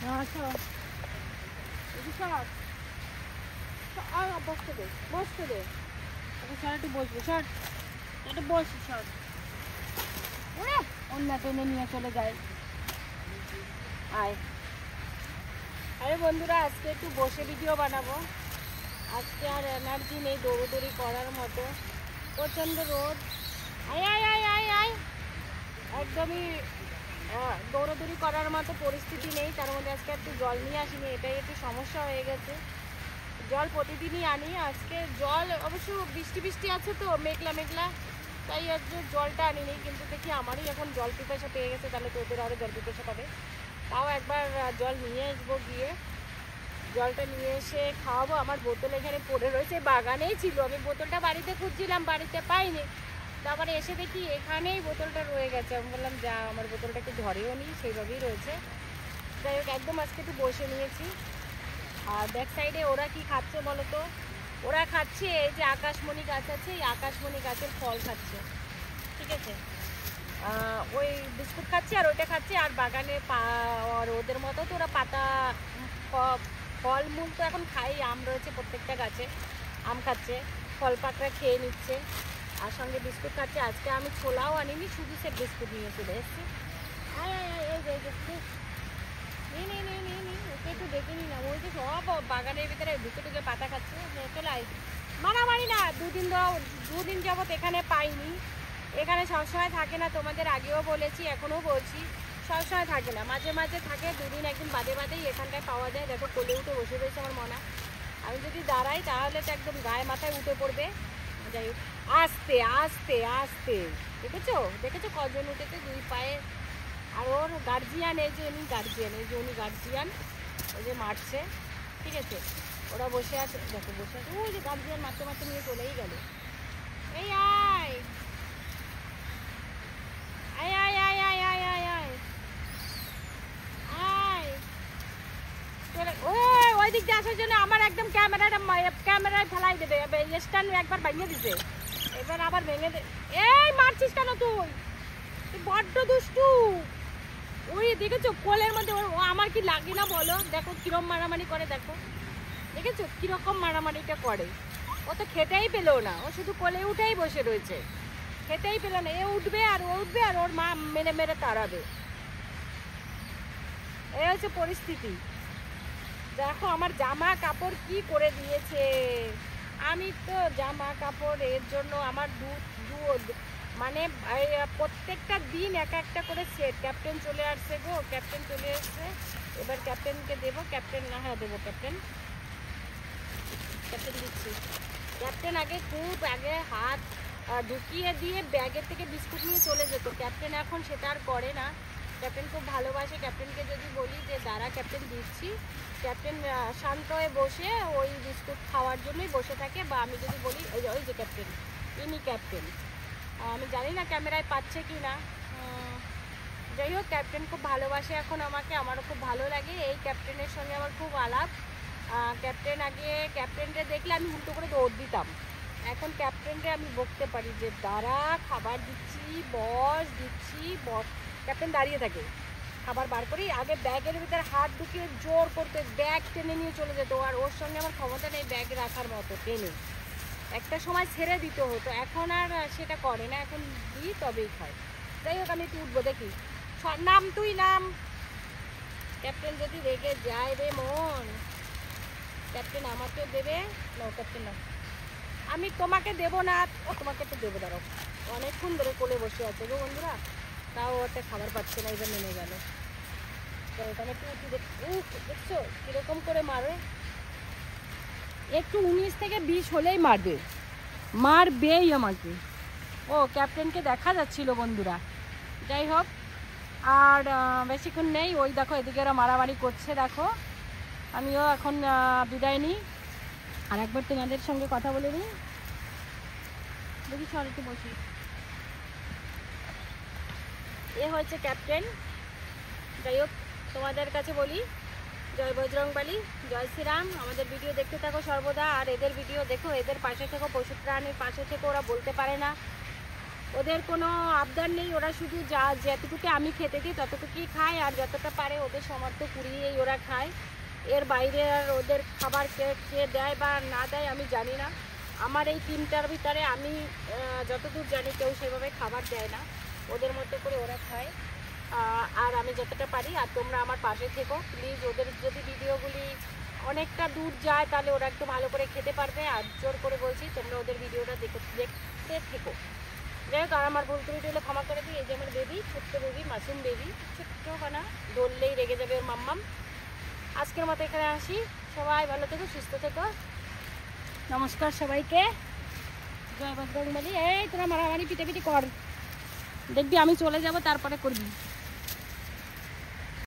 আসো বসতে দে বসতে দে। স্যার একটু বসবো, স্যার একটু বসি, স্যার অন্য টেনে নিয়ে চলে যায়। আয়। আরে বন্ধুরা, আজকে একটু বসে ভিডিও বানাবো। আজকে আর এনার্জি নেই দৌড়োদৌড়ি করার মতো, প্রচণ্ড রোদ। আয় আয় আয় আয় আয়, একদমই দৌড়োদৌড়ি করার মতো পরিস্থিতি নেই। তার মধ্যে আজকে একটু জল নিয়ে আসিনি, এটাই একটু সমস্যা হয়ে গেছে। জল প্রতিদিনই আনি, আজকে জল অবশ্য বৃষ্টি বৃষ্টি আছে তো, মেঘলা মেঘলা, তাই আজকে জলটা আনিনি। কিন্তু দেখি আমারই এখন জল পিপাসা পেয়ে গেছে, তাহলে তো ওদের আরও জল পিপাসা পাবে। তাও একবার জল নিয়ে আসবো, গিয়ে জলটা নিয়ে এসে খাওয়াবো। আমার বোতল এখানে পড়ে রয়েছে, বাগানেই ছিল, আমি বোতলটা বাড়িতে খুঁজছিলাম, বাড়িতে পাইনি। তারপরে এসে দেখি এখানেই বোতলটা রয়ে গেছে। আমি বললাম যা, আমার বোতলটা একটু ধরেও নি, সেইভাবেই রয়েছে। যাই হোক, একদম আজকে একটু বসে নিয়েছি। আর ব্যাক সাইডে ওরা কি খাচ্ছে বলো তো? ওরা খাচ্ছে এই যে আকাশমণি গাছ আছে, এই আকাশমণি গাছের ফল খাচ্ছে, ঠিক আছে? ওই বিস্কুট খাচ্ছে আর ওইটা খাচ্ছে। আর বাগানে আর ওদের মতো তো ওরা পাতা ফলমূল তো এখন খাই, আম রয়েছে প্রত্যেকটা গাছে, আম খাচ্ছে, ফল পাকড়া খেয়ে নিচ্ছে, আর সঙ্গে বিস্কুট খাচ্ছে। আজকে আমি ছোলাও আনিনি, শুধু সে বিস্কুট নিয়ে চলে এসেছি। ওকে একটু দেখে নি না, ওই যে সব বাগানের ভিতরে ঢুকে ঢুকে পাতা খাচ্ছে। চলে আয়, মারামারি না। দুদিন যাবত এখানে পাইনি, এখানে সবসময় থাকে না, তোমাদের আগেও বলেছি, এখনও বলছি, সবসময় থাকে না, মাঝে মাঝে থাকে। দুদিন একদিন বাদে বাদেই এখানটায় পাওয়া যায়। দেখো কোলে উঠে বসে রয়েছে আমার মনা। আমি যদি দাঁড়াই তাহলে তো একদম গায়ে মাথায় উঠে পড়বে। যাই হোক, আস্তে আস্তে আস্তে, দেখেছো দেখেছো কজন উঠেছে দুই পায়ে। আর ওর গার্জিয়ান, এই যে উনি গার্জিয়ান, এই যে উনি গার্জিয়ান, ওই যে মারছে, ঠিক আছে? ওরা বসে আছে, দেখো বসে আছে, ওই যে গার্জিয়ান মারতে মারতে নিয়ে চলেই গেল। এই আয় আয় আয় আয় আয় আয় আয় আয় আয়, চলে ওই দিক দিয়ে আসার জন্য আমার একদম ক্যামেরায় ফেলাই দেবে। স্ট্যান্ড একবার ভেঙে দিছে, এবার আবার ভেঙে দে। এই মারছিস কেন তুই? বড্ড দুষ্টু। ওই দেখেছো কোলের মধ্যে, ও আমার কি লাগে না বলো? দেখো কিরকম মারামারি করে, দেখো দেখেছো কিরকম মারামারিটা করে। ও তো খেতেই পেলো না, ও শুধু কোলে উঠেই বসে রয়েছে, খেতেই পেলো না। এ উঠবে আর ও উঠবে আর ওর মা মেরে মেরে তাড়াবে। এই হচ্ছে পরিস্থিতি। দেখো আমার জামা কাপড় কি করে দিয়েছে। আমি তো জামা কাপড় এর জন্য আমার মানে প্রত্যেকটা দিন এক একটা করে সেট। ক্যাপ্টেন চলে আসছে গো, ক্যাপ্টেন চলে এসছে, এবার ক্যাপ্টেনকে দেবো। ক্যাপ্টেন না, হ্যাঁ দেবো, ক্যাপ্টেন দিচ্ছি। ক্যাপ্টেন আগে খুব আগে হাত ঢুকিয়ে দিয়ে ব্যাগের থেকে বিস্কুট নিয়ে চলে যেত, ক্যাপ্টেন এখন সেটা আর করে না। ক্যাপ্টেন খুব ভালোবাসে। ক্যাপ্টেনকে যদি বলি যে দাঁড়া ক্যাপ্টেন দিচ্ছি, ক্যাপ্টেন শান্ত হয়ে বসে ওই বিস্কুট খাওয়ার জন্যই বসে থাকে। বা আমি যদি বলি ওই যে ক্যাপ্টেন, ইনি ক্যাপ্টেন। আমি জানি না ক্যামেরায় পাচ্ছে কি না। যাই হোক, ক্যাপ্টেন খুব ভালোবাসে এখন আমাকে, আমারও খুব ভালো লাগে। এই ক্যাপ্টেনের সঙ্গে আমার খুব আলাপ। ক্যাপ্টেনকে দেখলে আমি উল্টো করে দৌড় দিতাম। এখন ক্যাপ্টেনকে আমি বকতে পারি যে দাঁড়া, খাবার দিচ্ছি, বস দিচ্ছি, বস। ক্যাপ্টেন দাঁড়িয়ে থাকে, খাবার বার করি। আগে ব্যাগের ভিতরে হাত ঢুকিয়ে জোর করতে ব্যাগ টেনে নিয়ে চলে যেত, আর ওর সঙ্গে আমার ক্ষমতা নেই ব্যাগ রাখার মতো টেনে। একটা সময় ছেড়ে দিতে হতো, এখন আর সেটা করে না, এখন দিই তবেই খায়। যাই হোক, আমি একটু উঠবো, দেখি নাম, তুই নাম। ক্যাপ্টেন যদি রেগে যায় রে মন, ক্যাপ্টেন আমাকে দেবে না, ক্যাপ্টেন না, আমি তোমাকে দেবো না। ও তোমাকে তো দেবো, দাঁড়াও, অনেকক্ষণ ধরে কোলে বসে আছে গো বন্ধুরা, তাও একটা খাবার পাচ্ছে না, এবার নেমে গেল। তো ওখানে একটু দেখছো কিরকম করে মারে, একটু 19 থেকে 20 হলেই মারবেই আমাকে। ও ক্যাপ্টেনকে দেখা যাচ্ছিল বন্ধুরা। যাই হোক, আর বেশিক্ষণ নেই। ওই দেখো এদিকে ওরা মারামারি করছে, দেখো আমিও এখন বিদায় নিই। আর একবার তোমাদের সঙ্গে কথা বলে নিই, দেখি সর একটু বসি। এ হয়েছে ক্যাপ্টেন। যাই হোক, তোমাদের কাছে বলি জয় বজরংবলী, জয় শ্রীরাম। আমাদের ভিডিও দেখতে থাকো সর্বদা, আর এদের ভিডিও দেখো, এদের পাশে থেকো, পশু প্রাণীর পাশে থেকো। ওরা বলতে পারে না, ওদের কোনো আবদার নেই, ওরা শুধু যা যতটুকু আমি খেতে দিই ততটুকুই খায়, আর যতটা পারে ওদের সামর্থ্য কুড়িয়েই ওরা খায়। এর বাইরে আর ওদের খাবার কে দেয় বা না দেয় আমি জানি না। আমার এই টিমটার ভিতরে আমি যতদূর জানি কেউ সেভাবে খাবার দেয় না, ওদের মধ্যে করে ওরা খায়। আর আমি যতটা পারি, আর তোমরা আমার পাশে থেকো প্লিজ। ওদের যদি ভিডিওগুলি অনেকটা দূর যায় তাহলে ওরা একটু ভালো করে খেতে পারবে, আর জোর করে বলছি তোমরা ওদের ভিডিওটা দেখতে থেকো। যাই হোক, আর আমার ভুল ত্রুটি হলে ক্ষমা করে দিই। এই যে আমার বেবি, ছোট্ট বেবি, মাসুম বেবি, ছোট্ট বানা, ধরলেই রেগে যাবে ওর মাম্মাম। আজকের মতো এখানে আসি, সবাই ভালো থেকো, সুস্থ থেকো, নমস্কার সবাইকে, জয় বজরংবলী। এই তোরা মারামারি পিটাপিটি কর, দেখবি আমি চলে যাব তারপরে করবি।